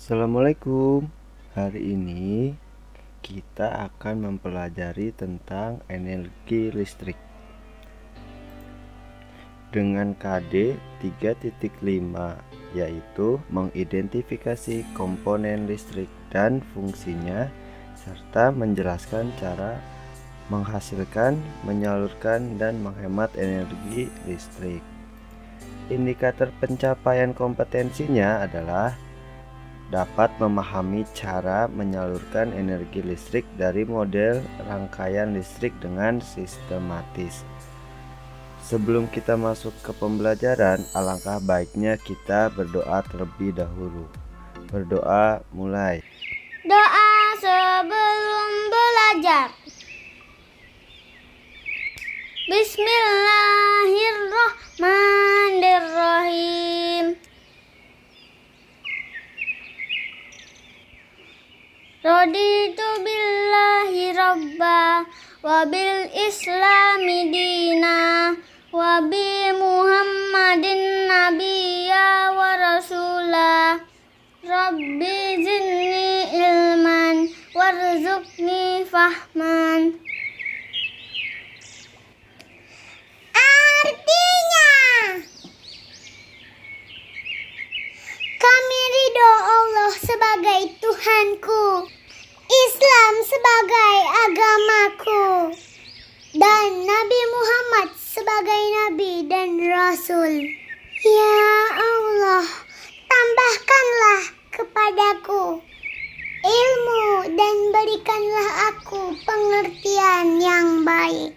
Assalamualaikum. Hari ini kita akan mempelajari tentang energi listrik dengan KD 3.5, yaitu mengidentifikasi komponen listrik dan fungsinya serta menjelaskan cara menghasilkan, menyalurkan, dan menghemat energi listrik. Indikator pencapaian kompetensinya adalah dapat memahami cara menyalurkan energi listrik dari model rangkaian listrik dengan sistematis. Sebelum kita masuk ke pembelajaran, alangkah baiknya kita berdoa terlebih dahulu. Berdoa mulai. Doa sebelum belajar. Bismillahirrahmanirrahim. Raditu billahi rabba wa bil islami dina wa bi muhammadin nabiyya wa rasula. Rabbi zidni ilman warzuqni fahman. Artinya, kami ridho Allah sebagai Tuhanku, Islam sebagai agamaku, dan Nabi Muhammad sebagai Nabi dan Rasul. Ya Allah, tambahkanlah kepadaku ilmu dan berikanlah aku pengertian yang baik.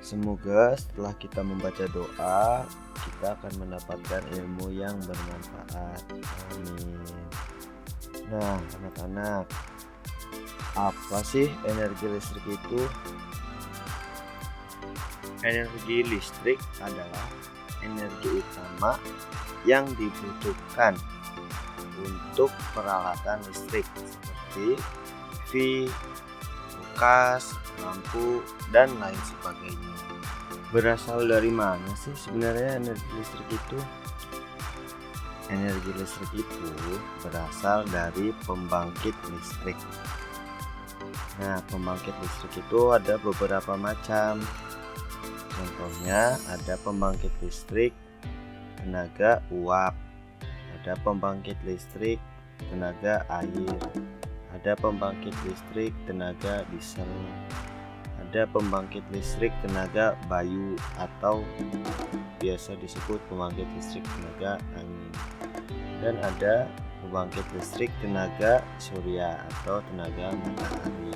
Semoga setelah kita membaca doa, kita akan mendapatkan ilmu yang bermanfaat. Amin. Nah, anak-anak, apa sih energi listrik itu? Energi listrik adalah energi utama yang dibutuhkan untuk peralatan listrik seperti TV, kulkas, lampu, dan lain sebagainya. Berasal dari mana sih sebenarnya energi listrik itu? Energi listrik itu berasal dari pembangkit listrik. Nah, pembangkit listrik itu ada beberapa macam. Contohnya ada pembangkit listrik tenaga uap, ada pembangkit listrik tenaga air, ada pembangkit listrik tenaga diesel, ada pembangkit listrik tenaga bayu atau biasa disebut pembangkit listrik tenaga angin, dan ada pembangkit listrik tenaga surya atau tenaga matahari.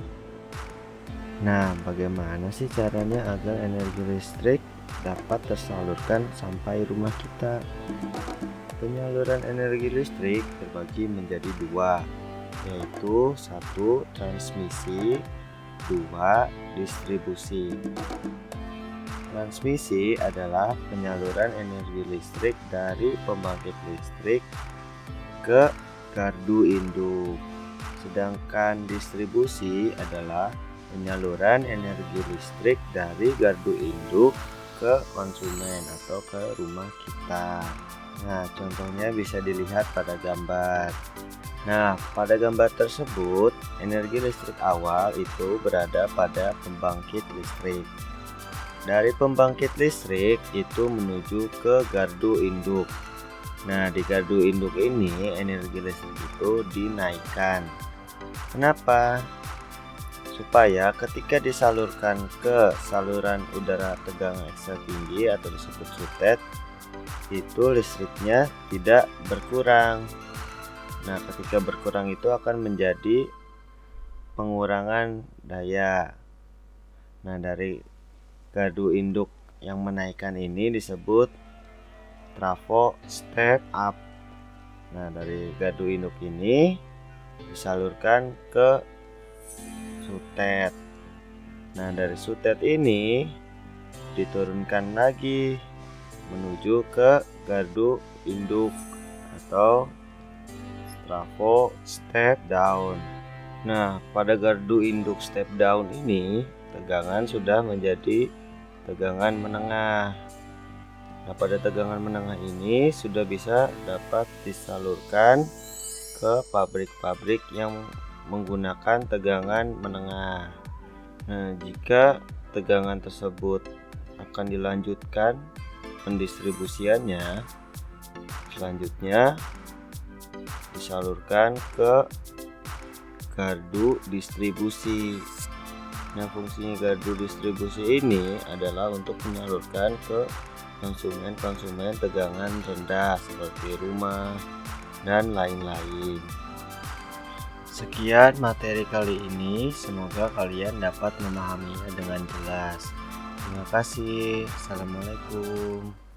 Nah, bagaimana sih caranya agar energi listrik dapat tersalurkan sampai rumah kita? Penyaluran energi listrik terbagi menjadi dua, yaitu satu transmisi, dua distribusi. Transmisi adalah penyaluran energi listrik dari pembangkit listrik ke gardu induk, sedangkan distribusi adalah penyaluran energi listrik dari gardu induk ke konsumen atau ke rumah kita. Nah, contohnya bisa dilihat pada gambar. Nah, pada gambar tersebut, energi listrik awal itu berada pada pembangkit listrik. Dari pembangkit listrik itu menuju ke gardu induk. Nah, di gardu induk ini energi listrik itu dinaikkan. Kenapa? Supaya ketika disalurkan ke saluran udara tegangan ekstra tinggi atau disebut sutet, itu listriknya tidak berkurang. Nah, ketika berkurang itu akan menjadi pengurangan daya. Nah, dari gardu induk yang menaikkan ini disebut trafo step up. Nah, dari gardu induk ini disalurkan ke sutet. Nah, dari sutet ini diturunkan lagi menuju ke gardu induk atau trafo step down. Nah, pada gardu induk step down ini tegangan sudah menjadi tegangan menengah. Nah, pada tegangan menengah ini sudah bisa dapat disalurkan ke pabrik-pabrik yang menggunakan tegangan menengah. Nah, jika tegangan tersebut akan dilanjutkan pendistribusiannya, selanjutnya disalurkan ke gardu distribusi. Nah, fungsinya gardu distribusi ini adalah untuk menyalurkan ke konsumen-konsumen tegangan rendah seperti rumah dan lain-lain. Sekian materi kali ini, semoga kalian dapat memahaminya dengan jelas. Terima kasih. Assalamualaikum.